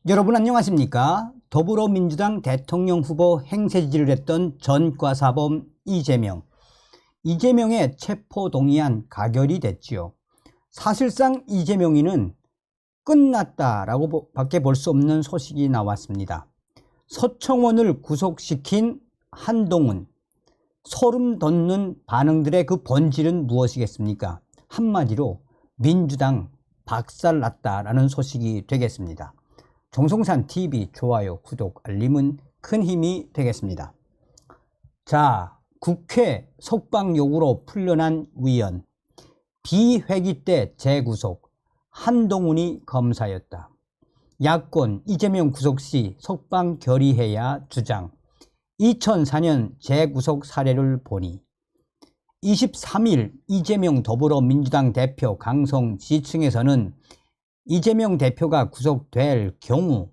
여러분 안녕하십니까? 더불어민주당 대통령 후보 행세지를 했던 전과사범 이재명의 체포동의안 가결이 됐지요. 사실상 이재명이는 끝났다라고 밖에 볼 수 없는 소식이 나왔습니다. 서청원을 구속시킨 한동훈, 소름 돋는 반응들의 그 본질은 무엇이겠습니까? 한마디로 민주당 박살났다라는 소식이 되겠습니다. 정성산TV 좋아요, 구독, 알림은 큰 힘이 되겠습니다. 자, 국회 석방 요구로 풀려난 위원, 비회기 때 재구속, 한동훈이 검사였다. 야권 이재명 구속 시 석방 결의해야 주장, 2004년 재구속 사례를 보니 23일 이재명 더불어민주당 대표 강성 지층에서는 이재명 대표가 구속될 경우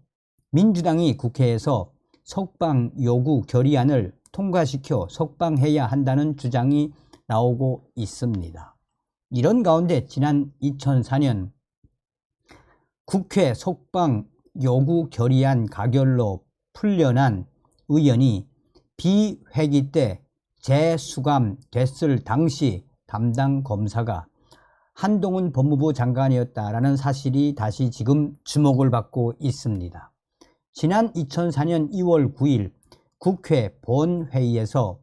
민주당이 국회에서 석방 요구 결의안을 통과시켜 석방해야 한다는 주장이 나오고 있습니다. 이런 가운데 지난 2004년 국회 석방 요구 결의안 가결로 풀려난 의원이 비회기 때 재수감됐을 당시 담당 검사가 한동훈 법무부 장관이었다라는 사실이 다시 지금 주목을 받고 있습니다. 지난 2004년 2월 9일 국회 본회의에서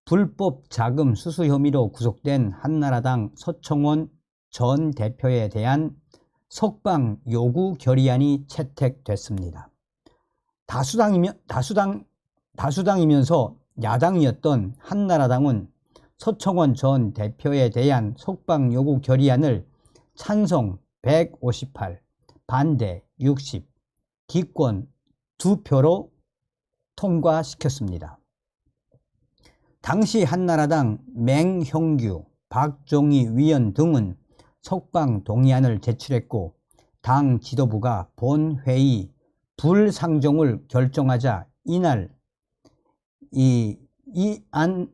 불법 자금 수수 혐의로 구속된 한나라당 서청원 전 대표에 대한 석방 요구 결의안이 채택됐습니다. 다수당이면서 야당이었던 한나라당은 서청원 전 대표에 대한 석방 요구 결의안을 찬성 158, 반대 60, 기권 2표로 통과시켰습니다. 당시 한나라당 맹형규, 박종희 위원 등은 석방 동의안을 제출했고 당 지도부가 본회의 불상정을 결정하자 이날 이 안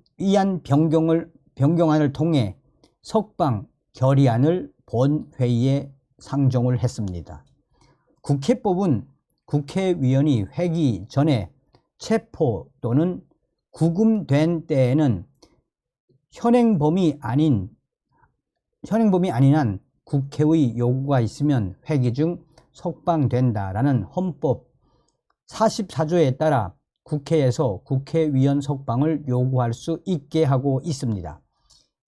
변경안을 통해 석방 결의안을 본회의에 상정을 했습니다. 국회법은 국회의원이 회기 전에 체포 또는 구금된 때에는 현행범이 아닌 한 국회의 요구가 있으면 회기 중 석방된다라는 헌법 44조에 따라 국회에서 국회의원 석방을 요구할 수 있게 하고 있습니다.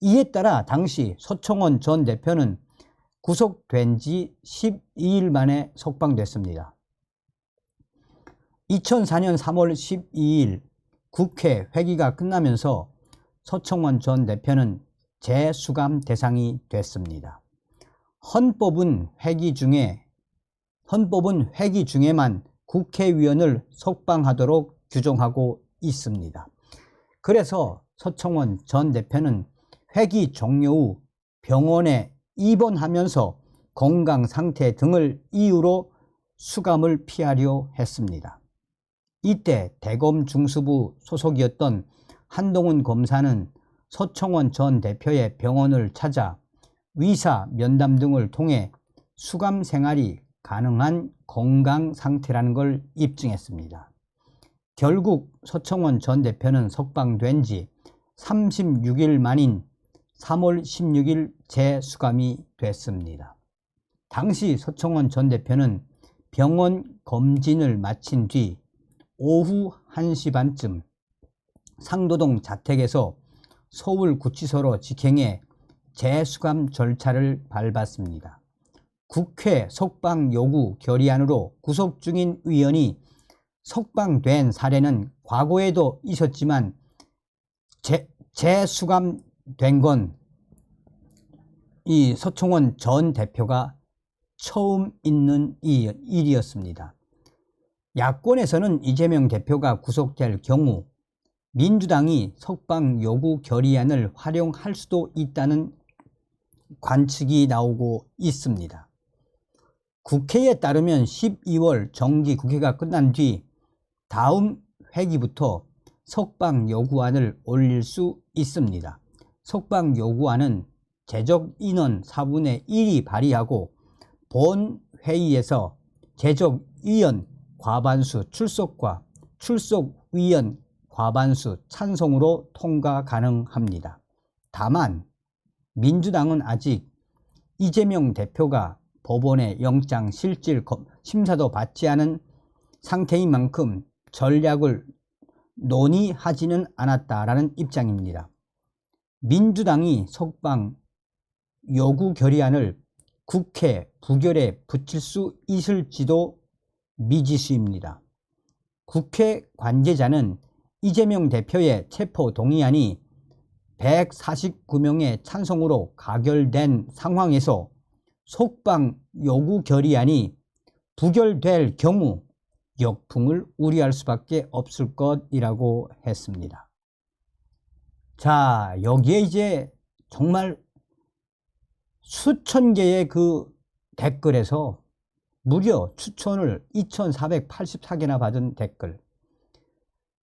이에 따라 당시 서청원 전 대표는 구속된 지 12일 만에 석방됐습니다. 2004년 3월 12일 국회 회기가 끝나면서 서청원 전 대표는 재수감 대상이 됐습니다. 헌법은 회기 중에만 국회의원을 석방하도록 규정하고 있습니다. 그래서 서청원 전 대표는 회기 종료 후 병원에 입원하면서 건강 상태 등을 이유로 수감을 피하려 했습니다. 이때 대검 중수부 소속이었던 한동훈 검사는 서청원 전 대표의 병원을 찾아 의사 면담 등을 통해 수감 생활이 가능한 건강 상태라는 걸 입증했습니다. 결국 서청원 전 대표는 석방된 지 36일 만인 3월 16일 재수감이 됐습니다. 당시 서청원 전 대표는 병원 검진을 마친 뒤 오후 1시 반쯤 상도동 자택에서 서울구치소로 직행해 재수감 절차를 밟았습니다. 국회 석방 요구 결의안으로 구속 중인 의원이 석방된 사례는 과거에도 있었지만 재수감된 건 이 서청원 전 대표가 처음 있는 일이었습니다. 야권에서는 이재명 대표가 구속될 경우 민주당이 석방 요구 결의안을 활용할 수도 있다는 관측이 나오고 있습니다. 국회에 따르면 12월 정기 국회가 끝난 뒤 다음 회기부터 석방 요구안을 올릴 수 있습니다. 석방 요구안은 제적 인원 4분의 1이 발의하고 본 회의에서 제적위원 과반수 출석과 출석위원 과반수 찬성으로 통과 가능합니다. 다만 민주당은 아직 이재명 대표가 법원의 영장 실질 심사도 받지 않은 상태인 만큼 전략을 논의하지는 않았다라는 입장입니다. 민주당이 석방 요구 결의안을 국회 부결에 붙일 수 있을지도 미지수입니다. 국회 관계자는 이재명 대표의 체포 동의안이 149명의 찬성으로 가결된 상황에서 석방 요구 결의안이 부결될 경우 역풍을 우려할 수밖에 없을 것이라고 했습니다. 자, 여기에 이제 정말 수천 개의 그 댓글에서 무려 추천을 2484개나 받은 댓글.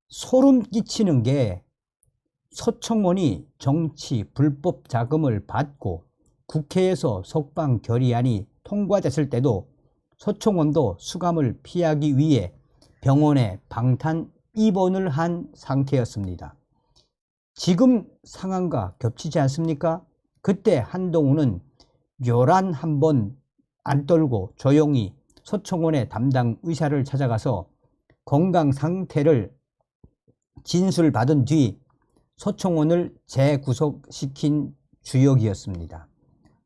소름 끼치는 게 서청원이 정치 불법 자금을 받고 국회에서 석방 결의안이 통과됐을 때도 서청원도 수감을 피하기 위해 병원에 방탄 입원을 한 상태였습니다. 지금 상황과 겹치지 않습니까? 그때 한동훈은 요란 한 번 안 떨고 조용히 서청원의 담당 의사를 찾아가서 건강 상태를 진술받은 뒤 서청원을 재구속시킨 주역이었습니다.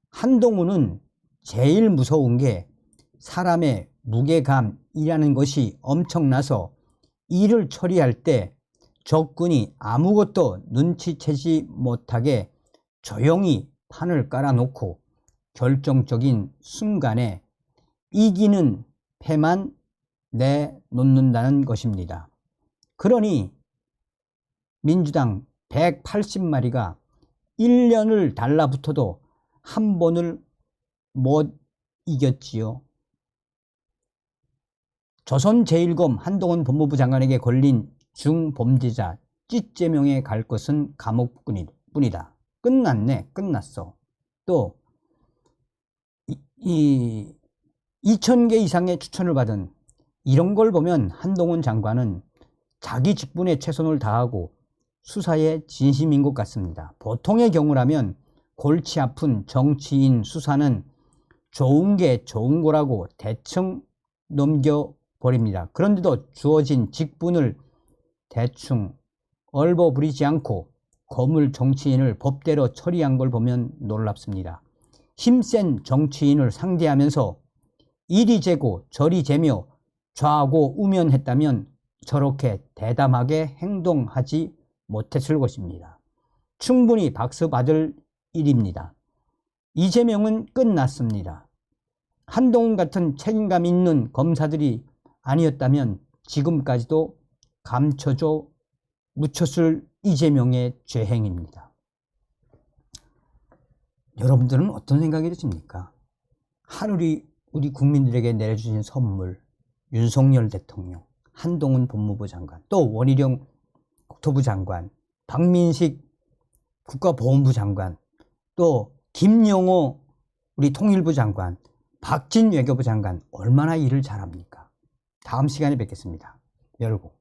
한동훈은 제일 무서운 게 사람의 무게감이라는 것이 엄청나서 일을 처리할 때 적군이 아무것도 눈치채지 못하게 조용히 판을 깔아놓고 결정적인 순간에 이기는 패만 내놓는다는 것입니다. 그러니 민주당 180마리가 1년을 달라붙어도 한 번을 못 이겼지요. 조선제1검 한동훈 법무부 장관에게 걸린 중범죄자 찌제명에 갈 것은 감옥뿐이다. 끝났네. 끝났어. 또 2000개 이상의 추천을 받은 이런 걸 보면 한동훈 장관은 자기 직분에 최선을 다하고 수사에 진심인 것 같습니다. 보통의 경우라면 골치 아픈 정치인 수사는 좋은 게 좋은 거라고 대충 넘겨버립니다. 그런데도 주어진 직분을 대충 얼버무리지 않고 거물 정치인을 법대로 처리한 걸 보면 놀랍습니다. 힘센 정치인을 상대하면서 이리 재고 저리 재며 좌고 우면했다면 저렇게 대담하게 행동하지 못했을 것입니다. 충분히 박수 받을 일입니다. 이재명은 끝났습니다. 한동훈 같은 책임감 있는 검사들이 아니었다면 지금까지도 감춰줘 묻혔을 이재명의 죄행입니다. 여러분들은 어떤 생각이 드십니까? 하늘이 우리 국민들에게 내려주신 선물, 윤석열 대통령, 한동훈 법무부 장관, 또 원희룡 국토부 장관, 박민식 국가보훈부 장관, 또 김영호 우리 통일부 장관, 박진 외교부 장관 얼마나 일을 잘합니까? 다음 시간에 뵙겠습니다. 열고.